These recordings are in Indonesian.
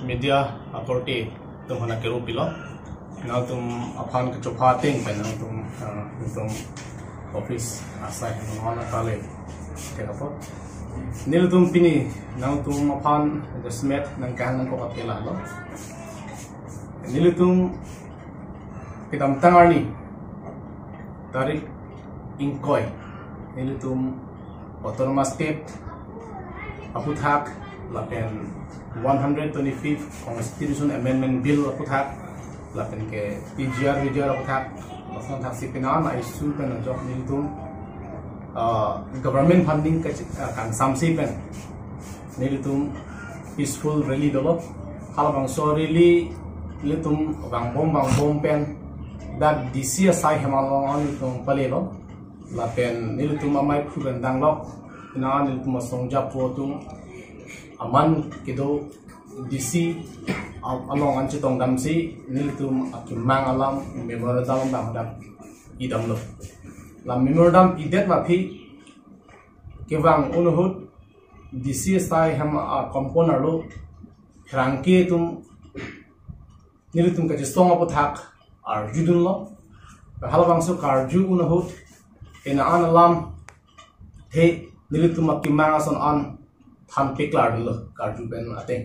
media authority tum hana keru pilo na tum aphan ke chopa ting pe na tum office asai hana kale ke apo nil tum pini na tum aphan the smet nang kan nang ko apela lo nil tum kitam tangarni tarik ingkoi nil tum autonomous state aputhak lapen 125th Constitution Amendment Bill aputhak lapen ke PGR aputhak lasan thak sipinan ai su pen job niltum government funding kan samsi pen niltum peaceful rally dolo halabang so rally niltum bang bom pen that DC sai hamalong on niltum palelo lapen niltum amai phugan danglok na niltum songjap potung aman kido DC along anci tong damsi niltum akimang alam memorandum bang dam idam lo la memorandum idet ma phi kewang unuhut DC sai ham componer lo rangke tum niltum ka jistong apothak ar judun lo halabang so karju unuhut ina analam he niltum akimang ason an tham peklar lo karju ben ateng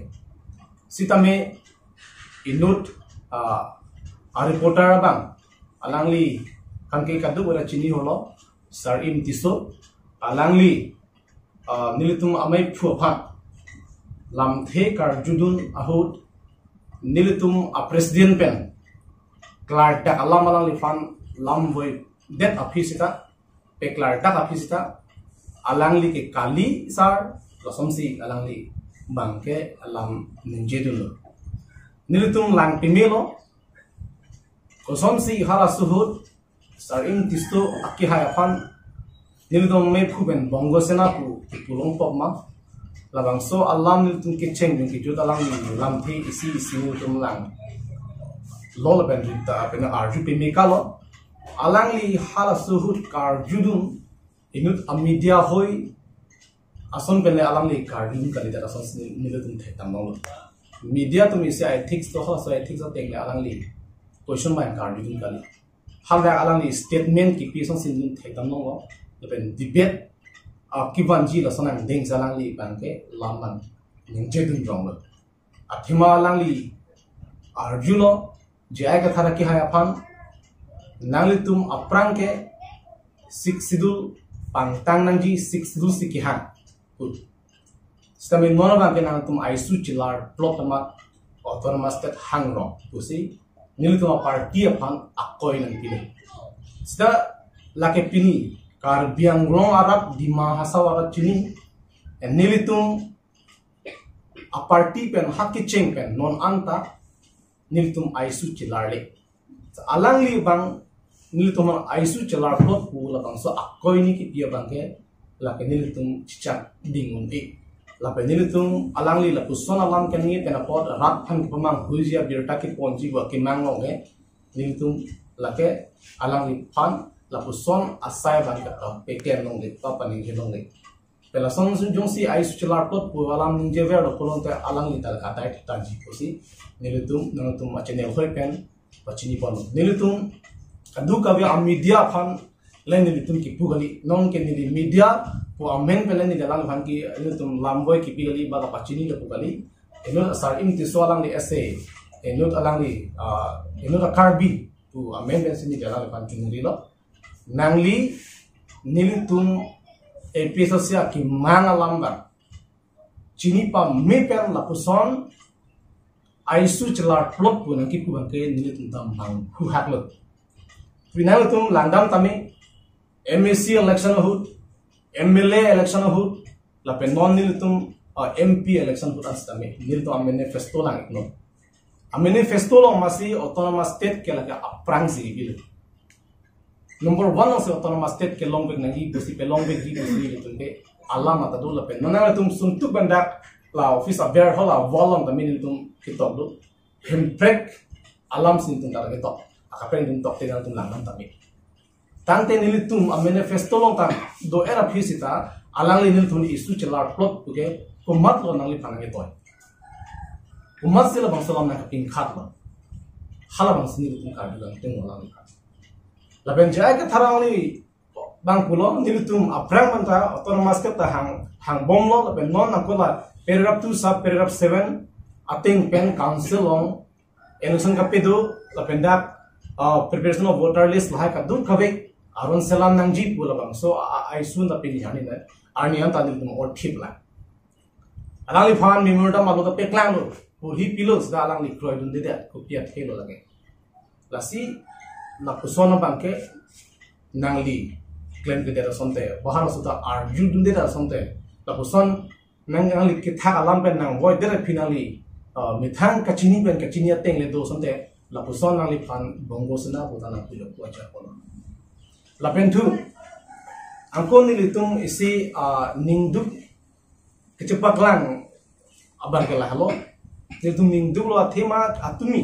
sitame inut a reporter bang alangli kanke kadu ora chini holo sar im tiso alangli nilitum amai phuaphat lam the karjudun ahut nilitum a president pen klar dak alam alangli fan lam voi det afisita peklar dak afisita alangli ke kali sar losomsi alangli bangke alam ninjedulu nilitum lang pimelo kosomsi hala suhut saring tisto akihaya fan nilitum me phuben bongo sena pu pulong popma labang so alam nilitum kicheng ni kijut alang ni lam thi isi nilitum lang lol ben rita ben arju pimikalo alangli hala suhut karjudun inut media hoi ason pele alam li karjun kali da ason nilitum thektam no media to mise ethics to ho so ethics of tekle alang li question man karjun kali halda alang li statement ki pison sin thektam no ben debate kivan ji la sonang ding alang li banke laman ningje dun rong lo athima alang li arjuno jaya ka thara ki haya phan nanglitum aprangke sidul pangtang nangji sidul sikihan Setamin mana bangke nang tum aisu cilar plot temat autonomous state hangro kusi nil tum parti apan akoi nang pilih seta lake pini kar biang long arab di mahasa warat cini nil tum a parti pen hakki cheng pen non anta nil tum aisu cilar le alang li bang nil tum aisu cilar plot pu la bang so akoi ni ki dia bangke lake nilitum cicak dingun lape nilitum alangli lapu sona lam kengi penapot rat phan pamang huizia birta ki ponji wa ki manglong nilitum lake alangli phan lapu son asai ban ka peken long le pa paning he long le pela son jong si ai suchilar pot pu alam ninje ver lo polon te alangli tal katai tanji kosi nilitum nanatum achene hoi pen pachini pon nilitum kadu kavya media phan lain nilitum ki pugali non ke nili media pu amen pelen ni dalang phan ki nilitum lamboy ki pigali ba pachini le pugali eno sar im ti solang ni essay eno alang ni eno karbi pu amen ben sini dalang phan kinuri lo nangli nilitum episosia ki mangalamba chini pa me pen la puson aisu chelar plot pu nang ki pu bangke nilitum tam bang hu haklo pinalitum landam tami MSc election hut MLA election hut la penon nilitum MP election hut astame nilitum manifesto lang ikno manifesto lo masi autonomous state ke la aprang si bil number 1 of autonomous state ke longbek nagi busi pe longbek gi busi nilitum ke alama ta do la penon nilitum suntuk bandak la office aver hola volom ta nilitum kitab do hemprek alam sintum ta ke tok akapen dum tok tinal tum langam tami tante nilitum a manifesto long tang do era phisita alang li nilitum isu chelar plot puge ko mat lo nang li panang toy umat sila bang salam na kaping khatla hala bang sini tum ka bilang ting wala ni laben jaya ke tharang ni bang pulo nilutum aprang manta autonomous ke ta hang bomlo laben non nakola paragraph 2 sub paragraph 7 ating pen council on election ka pedo laben dak preparation of voter list lahai ka dur khabe aron selam nangji pula bang so I soon the pin yani na arni an ta nilutum or thip la alang li phan memorandum alo ka peklang lo hi pilos da alang li kroy dun de da ko pia thelo lage lasi na pusona bangke nangli claim ke da sonte bahar suta arju dun de da sonte la puson nangli ke tha alam pen nang boy de finally mithang kachini pen kachini teng le do sonte la puson nangli phan bongo sna bodana pilo ko cha ko la pen thu angkon ni litung isi ningduk kecepat lang abar ke lahalo nitung ningduk lo thema atumi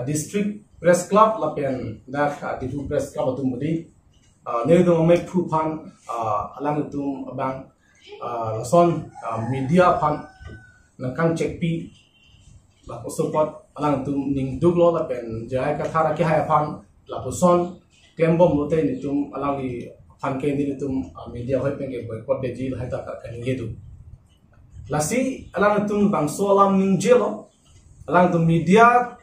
district press club lapen dak district press club atum budi nitung me phu phan alang tum abang lason media phan nakang check pi la support alang tum ningduk lo lapen jai ka thara ki hai phan la puson kembom lo te nitung alang li phan ke nitung media hoi pen ke boycott de ji hai ta ka kan yedu lasi alang tum bang so alam ningjelo alang tum media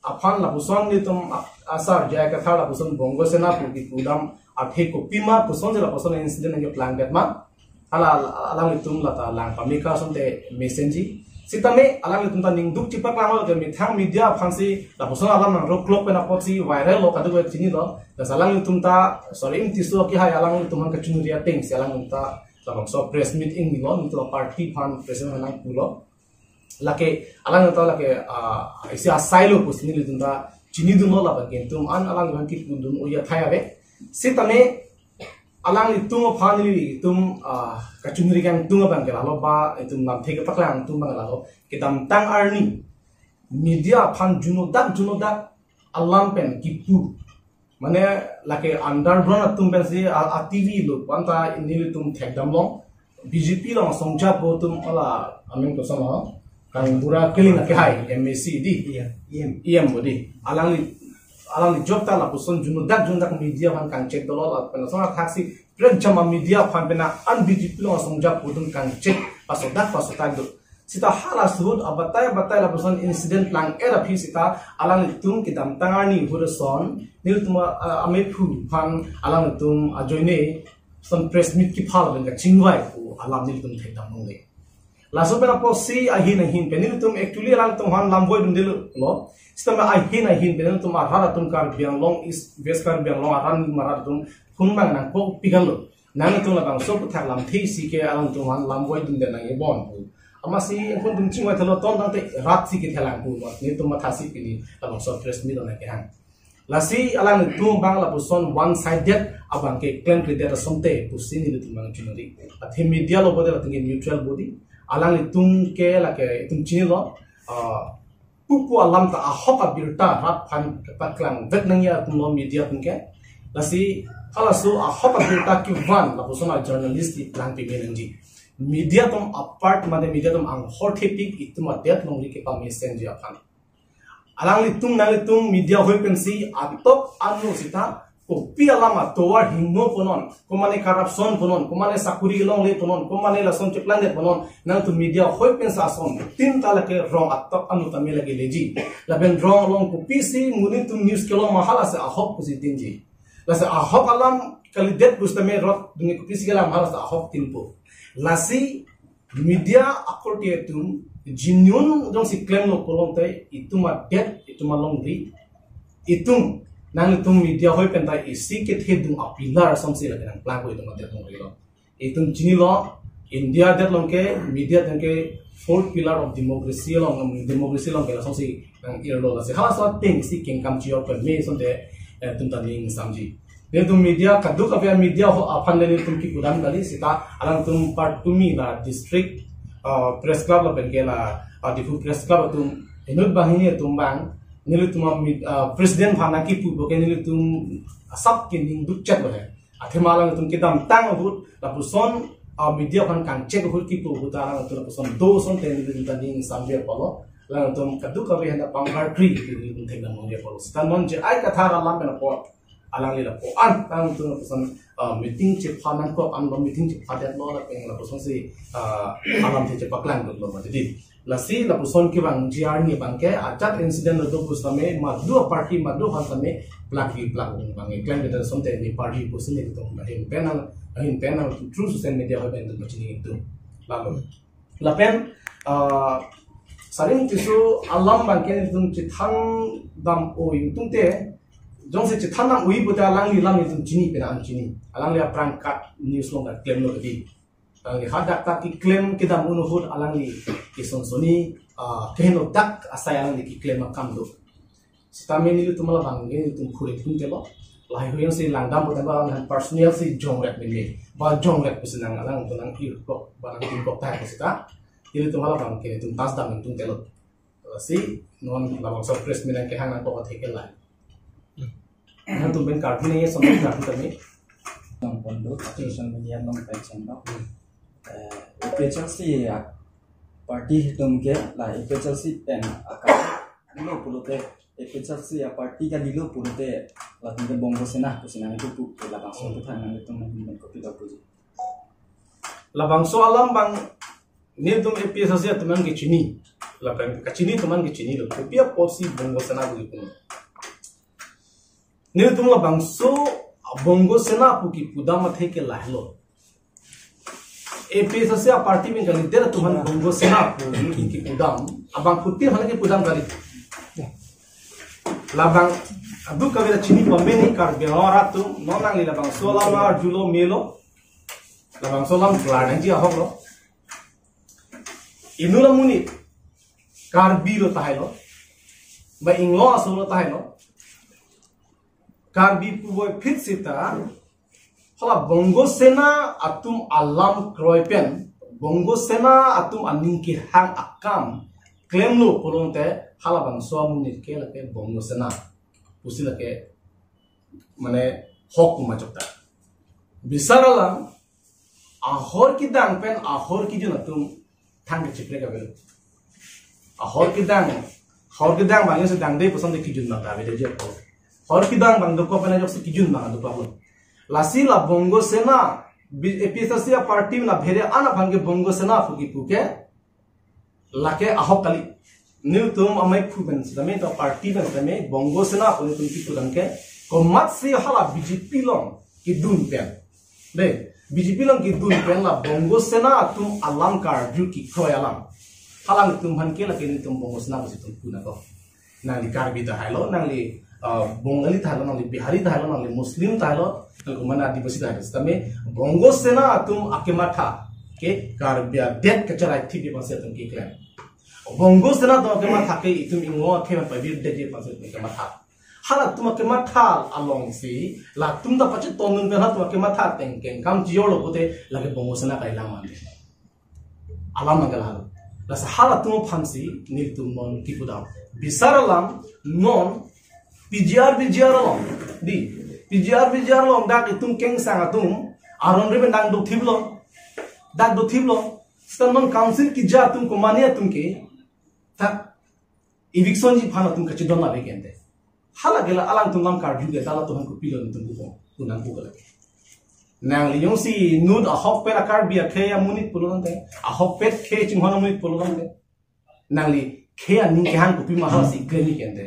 aphan la puson ni tum asar jaya ka thala puson bongo sena pu ki pudam athe ko pima puson la puson incident nge plan bet ma ala alang tum la ta lang pamika sonte messenger sitame alang tum ta ning duk chipak lang lo mi thang media phansi la puson alam nang ro clock pe na pochi viral lo kadu ke chini lo da salang tum ta sorry im tiso ki hai alang tum ka chunuria teng salang ta la so press meeting ni lo mi to party phan president nang pulo lake alang ta lake isi asailo pusni lidunda chini dun lo la ba gentum an alang ban ki dun o ya thaya be sitame alang li tum phanili tum kachunri kang tum ban gala lo ba tum nam theke paklang tum ban gala lo kidam tang arni media phan juno dak alam pen kipu mane lake underground tum pen si a tv lo panta inili tum thekdam lo bjp lo songcha po tum ala amen ko sama kan bura killing ke hai mac di em bodi alang li job ta la puson juno dak media kan check dolo la pen sona taxi ren chama media fan pena an bjp lo songja po tum kan check pasodak do sita hala sud abatai la puson incident lang era phi sita alang li tum kidam tangani hurason nil tuma ame phu fan alang tum ajoine some press meet ki phal ben ka chingwai ko alam nil tum thekdam ngle laso pena po si ahin penil tum actually alang tum han lamboy dum dil lo sistema ahin penil tum arhara tum kar biang long is veskar biang long aran marar tum phunmang nang ko pigal lo nang tum la bang so puthak lam thi si ke alang tum han lamboy dum de nang e bon amasi pun tum chingwai thalo ton dang te rat si ke thelang pu ni tum mathasi pini la bang so press meet on ke hang lasi alang tum bang la puson one sided abang ke claim kriteria somte pusini tum bang chinori athe media lo bodela tinge neutral body alang tum ke la ke tum chini lo pupu alam ta ahok abirta rat phan paklang vet nangya tum lo media tum ke lasi alasu ahok abirta ki van la pusona journalist plan pe menanji media tum apart made media tum ang hot topic ituma det nongri ke pa messenger aphan alang tum media hoi pensi atop anu sita ko pialama towar himno ponon komane corruption ponon komane sakuri long le ponon komane lason cheplan de ponon nang tu media hoi pensa asom tin tala ke wrong atop anu tamela ge leji laben wrong long ko pc munin tum news kelo mahala se ahok positinji lasa ahok alam kalidet bustame rot dungi ko pc gala mahala se ahok tinpo lasi media akortie tum genuine dong si claim no kolonte ituma det ituma long ri itum nang tum media hoi pentai isi ke thedum apilar somsi la kan plan ko itum det long ri lo itum jini lo india det long ke media dang ke fourth pillar of democracy long ke somsi nang ir lo la se hala so thing si king kam chi op me som de tum ta ning samji ne tum media kaduk avya media ho afan le tum ki kudan kali sita alang tum part tumi la district press club la bengela difu press club tum enut bahini tum bang nilu tum president phana ki pu boke nilu tum sab ki ning duk chat bole athemalang tum ki dam tang hut la puson media phan kan check hut ki pu hutara tum puson do son ten nilu tum ning sambe polo lang tum kadu ka be handa pangkar tree tum thek lang dia polo stan mon je ai katha ga lam na po alang li la po an tang tum pusan meeting che phanan ko am lo meeting che phadet lo la peng la pusan si alam che paklang lo ma di la si la pusan ki bang gr ni bang ke achat incident do pusame madu party madu hantame plaki plak bang claim that something the party pusan ni tum in panel true social media ha ben do chini itu lalu lapen saring tisu alam bangken tum chithang dam o in tumte jong se chithang nam ui buta lang li lam tum chini pe am chini alang li prang kat news long that claim lo di alang li hadak tak ki claim ki dam unu hud alang li ki son soni kehno dak asai alang li ki claim kam do stame ni tumala banggen tum khuri tum te lo lai hoyang si langdam buta ba personal si jong rek ni ba jong rek pusinang alang tunang ki ko ba nang tin ko ta pusita ini tumhala bang ke tum tas dam tum telo si non labang so press minan ke hang ko thekel lai han tum ben card ni so card tami tong pondo social media long page no page si party tum ke la page si pen aka no pulote page si party ka dilo pulote la tum bongo sena kusina itu pu labang so thang nang tum ben ko pida puji labang so alam bang ni tum APS asia tuman ke chini labang ka chini tuman ke chini lo pia posi bongo sena bu ipun ni tum labang so bongo sena pu ki pudama theke lahlo APS asia party min kali der tuman bongo sena pu ki pudam abang putti hane ke pudam kali labang adu kavira chini pameni kar benora tu nonang li labang so lama julo melo labang so lam glan ji ahok lo inula muni kar biro tahilo ba inglo asolo tahilo kar bi pu boy fit sita hala bongo sena atum alam kroipen bongo sena atum aninki hang akam claim lo polonte hala bang so muni ke la ke bongo sena pusila ke mane hok ma chokta bisaralam ahor ki dang pen ahor ki juna tum thang ke chipre ka bel ahor ki dang bang se dang dei pasam de ki jun na ta be je ko hor ki dang bang do ko pen jok se ki jun na do pa lasi la bongo sena episasia party na bhere ana bangge bongo sena fuki puke lake ahok kali new tum amai phuben same to party ben same bongo sena pu tum ki pudan ke ko mat se hala BJP long ki dun pen de BJP lang ki dun pen la bongo sena tum alam kar ju ki khoi alam halang tum han ke la ke tum bongo sena bu tum puna ko nang li kar bi da hailo nang li bongali thalo nang li bihari thalo nang li muslim thalo ko mana adivasi thalo tame bongo sena tum akematha ke kar bia det ka charai thi bi pase tum ki klan bongo sena to akematha ke itum ingo ke pa bi de je pase ke matha hala tum akematha along si la tum da pache tonun pe ha tum akematha teng ken kam jiyo lo bote la ke bongo sena kai lam mande alam mangal hal la sa hala tum phansi ni tum non ki pudam bisaralam non PGR long di PGR long dak itum keng sang atum aron reben dang do thiblo stanman council ki ja tum ko mane tum ke ta eviction ji phana tum kachi donna be kende hala gela alang tum lam card ju ge dala tum ko pilon tum ko tunan ko gala nang li yong si nud a hok pe la card bia khe ya munit pulon te a hok pe khe ching hona munit pulon te nang li khe aning ke hang ko pi ma ha si kleni kende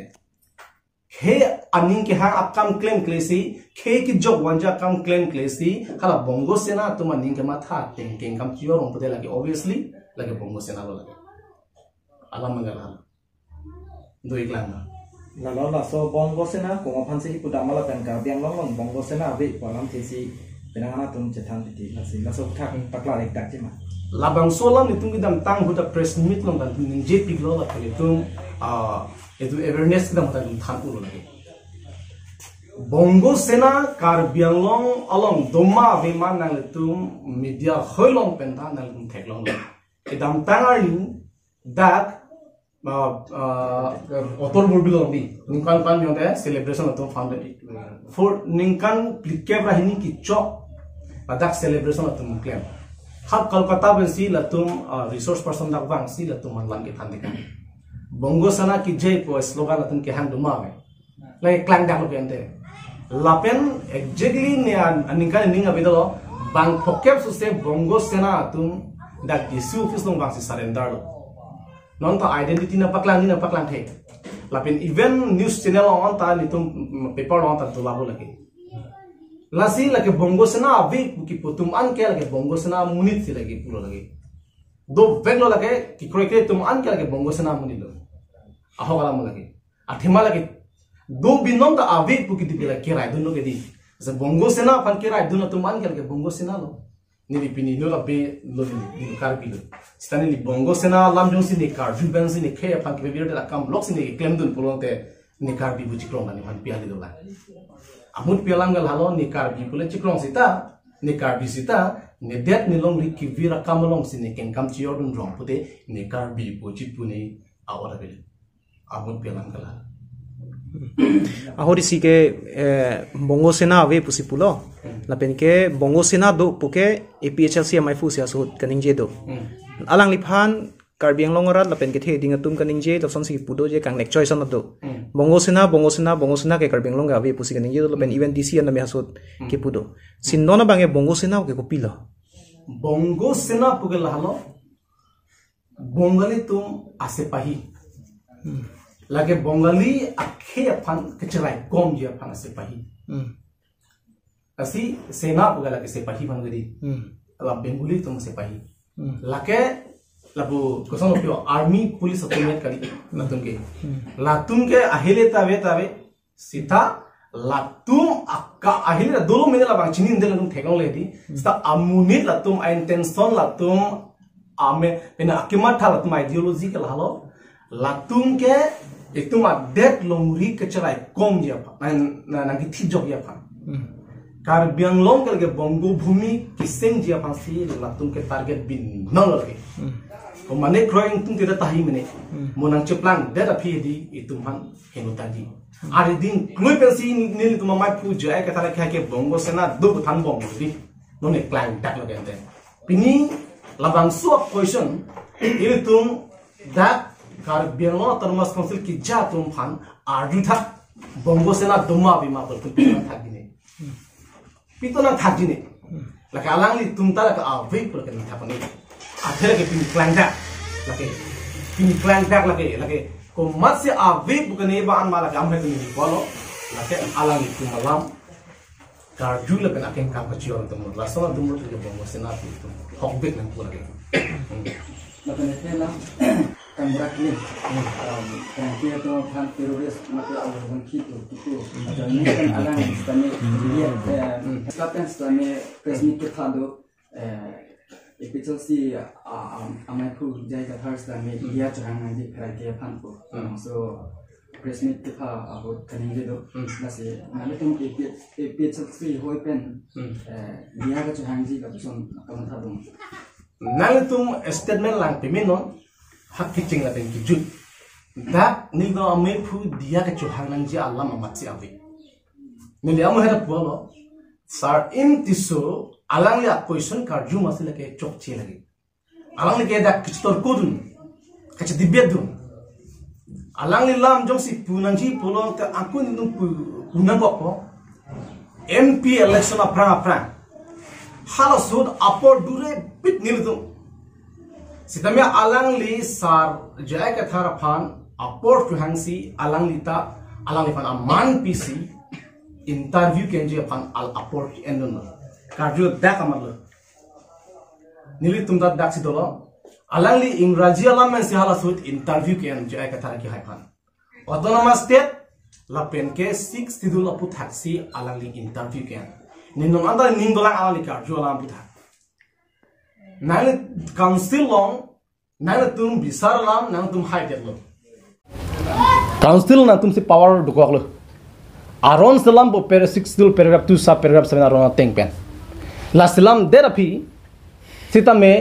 khe aning ke hang akam claim klesi khe ki jog wanja kam claim klesi hala bongo sena tuma ning ke matha teng teng kam chiyo rong pade lagi obviously lagi bongo sena lo lagi alam mangala do iklan la la so bongo sena ko ma phanse hi puda mala pen ka biang long bongo sena be palam thesi penangana tum chethan ti la so thak takla lek tak chima labang solam ni tung gidam tang huda press meet long dan ning je pig lo la khali tum itu awareness kita mata than ulo lagi bongo sena kar bianglong along doma be man nang tum media hoilong penta nang tum theklong idam tangaring that otor burbilong di ningkan pan yong de celebration atum founded for ningkan kebra hini ki chok padak celebration atum claim hak kolkata ben si latum resource person dak bang si latum man lang ke than dekan bongo sana ki jay po slogan atun ke hang duma me like klang dak lo ente lapen exactly ne aninga ninga bidalo bang pokep su se bongo sena atun dak isu office long bang si surrender lo non ta identity na paklang the lapen even news channel on ta nitum paper on ta tulabo lagi lasi lagi bongo sena avi ki putum an ke lagi bongo sena munit si lagi pulo lagi do veglo lagi ki kroike tum an ke lagi bongo sena munilo aho kala mo lagi athima lagi do binom ta avi pu ki dibila kirai duno ke di se bongo sena pan kirai duno tum an ke lagi bongo sena lo ni pini no la be lo ni kar pilo stani ni bongo sena lam jong si ni kar juben si ni khe pan ke be da kam lok si ni claim dun pulonte ni kar bi bu chikrong ni pan piali do la amut pialang gal halo ni kar bi pule chikrong sita ni kar bi sita ni det ni long ri ki vira kam long si ni ken kam chi ordun rong pute ni kar bi pu chi pu ni awara bele amut pialang gal ahori si ke bongo sena ave pusi pulo lapen ke bongo sena do puke APHLC mai fu sia sut kaning je do alang liphan karbiang longorat lapen ke the ding atum kaning je lopson si pudo je kang nek choice on do bongo sena ke karbiang long ave pusi kaning je do lapen event DC na me hasut ke pudo sin nona bange bongo sena ke ko pilo bongo sena pugel halo bongali tum asepahi lagi bongali akhe aphan kechrai kom je aphan asepahi asi sena pugel lagi sepahi bangari la bengali tum sepahi lake labu kosan opio army police automat kali latum ke ahile tabe sita latum akka ahile dolo mene la bang chinin del latum thekong ledi sta amunit latum intention latum ame pena akimat tha latum ideology kal halo latum ke itum adet longri kechrai kom je pa nang thi jog ya pa kar biang long ke bongo bhumi kiseng je pa si latum ke target bin nang lagi ko mane kroing tung tira tahi mene monang cheplang data phedi itum han henutadi ari din kloi pensi nil tuma mai pu jai ka tala ke bongo sena do than bongo di none clang dak la gente pini labang su question ilitum that kar biang lo termas council ki ja tum phan arju tha bongo sena duma bima por pitona thagine la kalang li tum tala ka ave por ka tha pani akhir ke pin clang dak lagi ko mat se ave bukan ba an mala gam hai ni bolo lake alang itu malam karju le pen aken kam kacior tum la sona dum ru ke bongo sena tu hokbek nang pura ke lakan etela kambrak ni kan kia to kan teroris mate awang kitu ada ni kan alang stane dia kapan stane presmit ke thado APHLC amai khu jai ka thars da me dia chang ngai di khrai ke phan ko so presmit ke tha abot kaning de do na se na le tum APHLC hoi pen dia ka chang ji ka son kam tha dum nang tum statement lang pemeno hak kicing la tengki jut da ni do amai khu dia ka chang nang ji Allah mamat si ave ni le amu hera pualo sar im tiso alang ya question karju masile ke chok che lagi alang ni ke da kichtor kodun kach dibyadun alang ni lam jong si punanji polong te aku ni nung punan ko MP election apra hala sud apor dure bit nildu sitamya alang li sar jai ka thara phan apor tu hangsi alang li fan aman PC interview kenji phan al apor endon karju dak amal nili tum dak si dolo alangli ingraji alam men si hala sut interview ke an jai ka thara ki hai phan autonomous state la pen ke 6 tidul apu thaksi alangli interview ke ninong anda ning dolang alangli karju alam pu thak nang council long nang tum bisar lam nang tum hai det lo council na tum si power dukok lo aron salam bo per 6 tidul paragraph 2 sub paragraph 7 aron teng pen la salam therapy sita me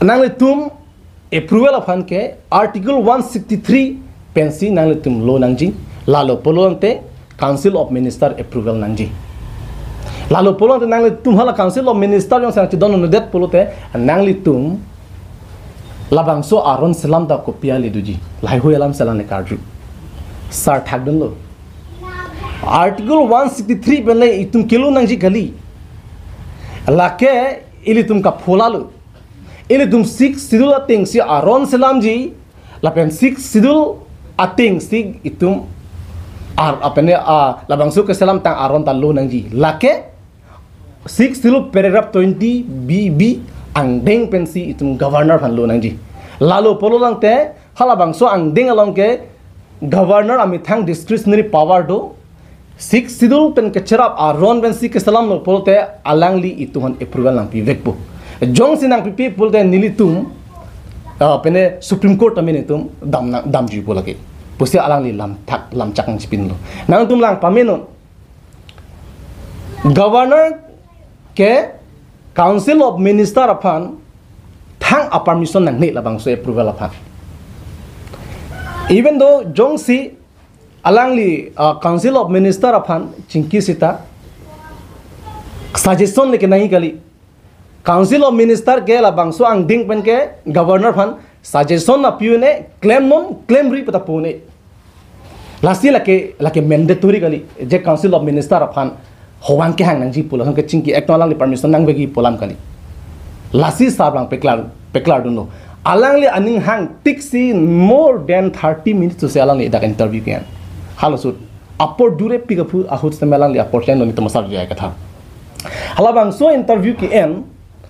nangli tum approval of ke article 163 pensi nangli tum lo nangji lalo polonte council of minister approval nangji lalo polonte nangli tum hala council of minister yang sang don no det polote nangli tum labang so aron selam da kopia le duji lai hu alam selam le karju sar thakdun lo article 163 benle itum kilo nangji gali lake ili tum ka pholalu ili tum 6 sidul ating si aron selam ji lapen 6 sidul ating si itum ar apene labang so ke selam tang aron ta lo nangji lake 6 sidul paragraph 20 bb ang deng pensi itum governor phan lo nangji lalu polo lang te halabang so ang deng along ke governor ami thang discretionary power do 6 sidul pen ke cherap aron pensi ke salam no polo te alangli ituhan approval lang pi vekpo jong sinang pi polo te nilitum pene supreme court amin itum dam ji pola ke pusi alangli lam chakang chipin lo nang tum lang pameno governor ke Council of Minister upon thang a permission nang ni labang so approval upon. Even though Jongsi alangli Council of Minister upon chinki sita suggestion leke nahi kali Council of Minister ke labang so ang ding pen ke Governor phan suggestion na piune claim non claim ri pata pune lasi lake mandatory kali je Council of Minister upon Howang ke hang nang ji pula hang ke chingki eknolang li permission nang begi polam kali lasi sablang peklar duno alangli aning hang tiksi more than 30 minutes to say alangli dak interview kian halo sut apor dure pick up ahut semelangli apor chen no tomasar jaya katha halabang so interview ki en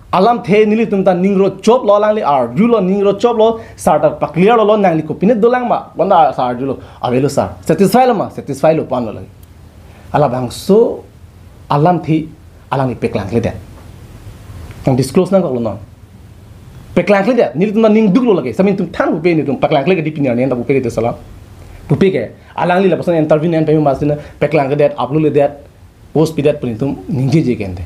alam the nili tumta ningro chop lo langli ar julo ningro chop lo sarta pakliar lo nangli ko pine dolang ma banda sar julo avelo sar satisfy lo pan lo lagi alabang so alam thi alang ni peklang le dat yang disclose nang ko non peklang le dat nil tum ning duk lo lage samin tum than bu pe ni tum peklang le ke dipin ne nda bu pe de sala bu pe ke alang li la pasan interview ne pe mas ne peklang le dat upload le dat post pi dat pun tum ning je kende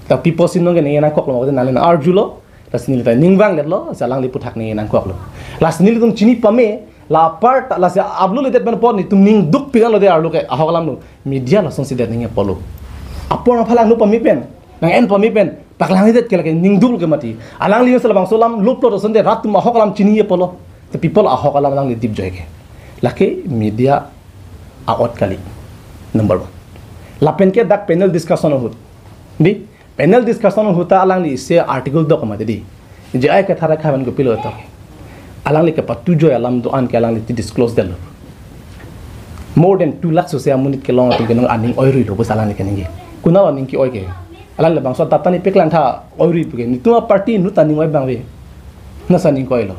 ta people sin no ge ne na ko lo na le na arjulo tas nil ta ning wang let lo salang li puthak ne nang ko lo las nil tum chini pame la part la se upload le dat ben por ni tum ning duk pi lo de ar lo ke ahogalam no media la son si dat ning polo apor phalang nu pamipen nang en pamipen paklang det kelake ningdul ke mati alang li sala bang solam luplo to sonde rat ma hokalam chini polo the people a hokalam lang li dip joyke lake media a ot kali number 1 lapen ke dak panel discussion hut di panel discussion huta alang li se article do kamade di je ay ka thara khaban go pilo to alang li ke patu joy alam do an ke alang li disclose del more than 2 lakhs se amunit ke long to ke nang aning oiri lo bosalang li ke ningi kuna wa ningki oike alang le bangso tatani peklang tha oiri puge ni tuma party nu tani moi bangwe na saning koilo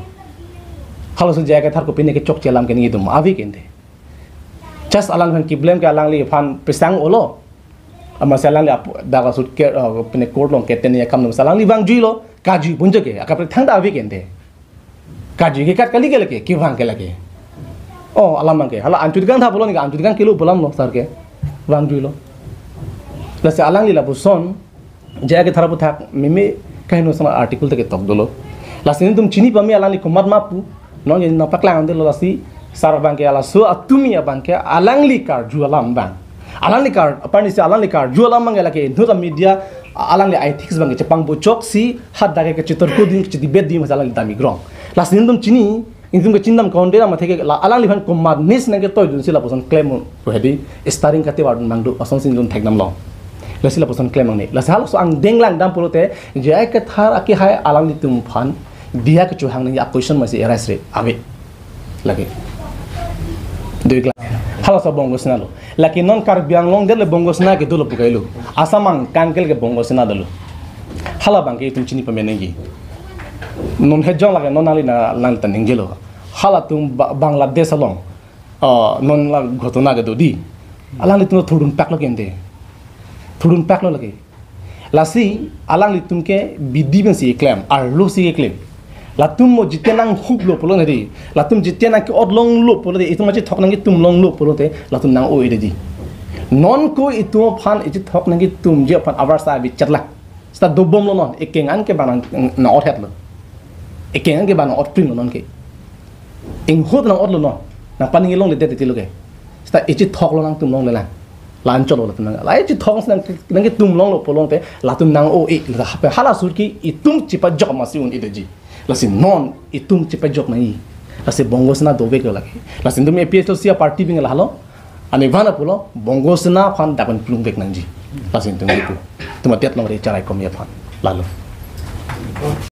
halo so jaga thar ko pine ke chok chelam ke ni dum avi kende just alang han ki blame ke alang le fan pesang olo ama salang le daga sut ke pine court long ke teni kam no salang li bang juilo kaji bunje ke akapre thang da avi kende kaji ke kat kali ke leke ki bang ke leke oh alam ke hala anjud gang tha bolon ni anjud gang kilo bolam no sar ke bang juilo lase alang lila buson jaga thara buthak meme kaino sama article take tok dolo lase ni tum chini pami alang li kumat mapu no ni na paklang de lasi sarabang ke ala so atumi abang ke alang li kar ju alam bang alang li kar apani se alang li kar ju alam mangela ke no media alang li ethics bang ke chapang bochok si hat dage ke chitor ko din ke dibet di masala li dami grong lase ni tum chini indum ke chindam kaunde ma theke alang li ban kumat nis na ke toy dun sila buson claim ko hedi starting kate wadun mangdu ason sin dun thegnam long lasila person claim ang ni lasal so ang denglang dam pulote je ay ka thar aki hai alang li tum phan dia ke chuhang ni question ma se eras re ave lagi dui kla hala so bongos na lo laki non kar biang long de le bongos na ke dulo pukailu asamang kankel ke bongos na dalo hala bang ke tum chini pamenengi non hejong lagi non ali na lang taning gelo hala tum bangladesh along non la ghotona ke do di alang li tum thudun pak lo kende turun pak lo lagi lasi alang li tumke bidi ben si claim ar lo si claim la tum mo jitenang hub lo polo nedi la tum jitenang ki od long lo polo de itu ma ji thok nang tum long lo polo te la tum nang o ide di non ko itu phan iti thok nang tum je phan avar sa bi chatla sta dobom lo non ekengan ke banang na ot het lo ekengan ke banang ot pring lo non ke ing hot nang ot lo non na paning long le de ti lo ke sta iti thok lo nang tum long le la lan cholo la tunang lai chi thong nang ke tum long lo polong te la tum nang o e la pe hala sur ki itum chipa jok ma si un ideji la sin non itum chipa jok nai la se bongosna dobe ke lagi la sin dum APHLC party bing la halo ani vana pulo bongosna phan dapan plung bek nang ji la sin tum itu tum atiat long re charai kom ya phan lalu